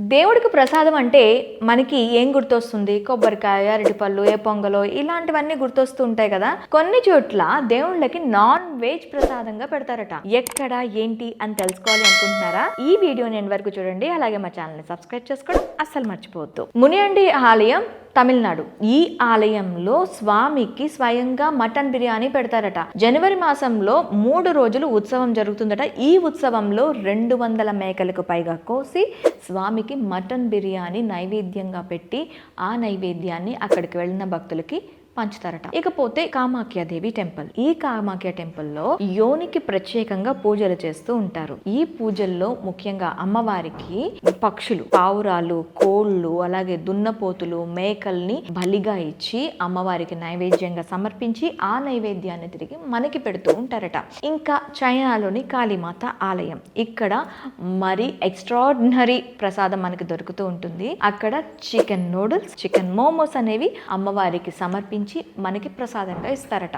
దేవుడికి ప్రసాదం అంటే మనకి ఏం గుర్తొస్తుంది? కొబ్బరికాయ, అరటిపళ్ళు, ఏ పొంగలో ఇలాంటివన్నీ గుర్తొస్తూ ఉంటాయి కదా. కొన్ని చోట్ల దేవుళ్ళకి నాన్ వెజ్ ప్రసాదంగా పెడతారట. ఎక్కడ ఏంటి అని తెలుసుకోవాలి అనుకుంటున్నారా? ఈ వీడియోని ఎండ్ వరకు చూడండి. అలాగే మా ఛానల్ని సబ్స్క్రైబ్ చేసుకోవడం అస్సలు మర్చిపోవద్దు. మునియండి ఆలయం, తమిళనాడు. ఈ ఆలయంలో స్వామికి స్వయంగా మటన్ బిర్యానీ పెడతారట. జనవరి మాసంలో 3 రోజులు ఉత్సవం జరుగుతుందట. ఈ ఉత్సవంలో 200 మేకలకు పైగా కోసి స్వామికి మటన్ బిర్యానీ నైవేద్యంగా పెట్టి ఆ నైవేద్యాన్ని అక్కడికి వెళ్ళిన భక్తులకి పంచుతారట. ఇకపోతే కామాఖ్యాదేవి టెంపుల్. ఈ కామాఖ్య టెంపుల్లో యోనికి ప్రత్యేకంగా పూజలు చేస్తూ ఉంటారు. ఈ పూజల్లో ముఖ్యంగా అమ్మవారికి పక్షులు, పావురాలు, కోళ్ళు, అలాగే దున్నపోతులు, మేకల్ని బలిగా ఇచ్చి అమ్మవారికి నైవేద్యంగా సమర్పించి ఆ నైవేద్యాన్ని తిరిగి మనకి పెడుతూ ఉంటారట. ఇంకా చైనాలోని కాళీమాత ఆలయం. ఇక్కడ మరి ఎక్స్ట్రాడినరీ ప్రసాదం మనకి దొరుకుతూ ఉంటుంది. అక్కడ చికెన్ నూడిల్స్, చికెన్ మోమోస్ అనేవి అమ్మవారికి సమర్పించి మనకి ప్రసాదంగా ఇస్తారట.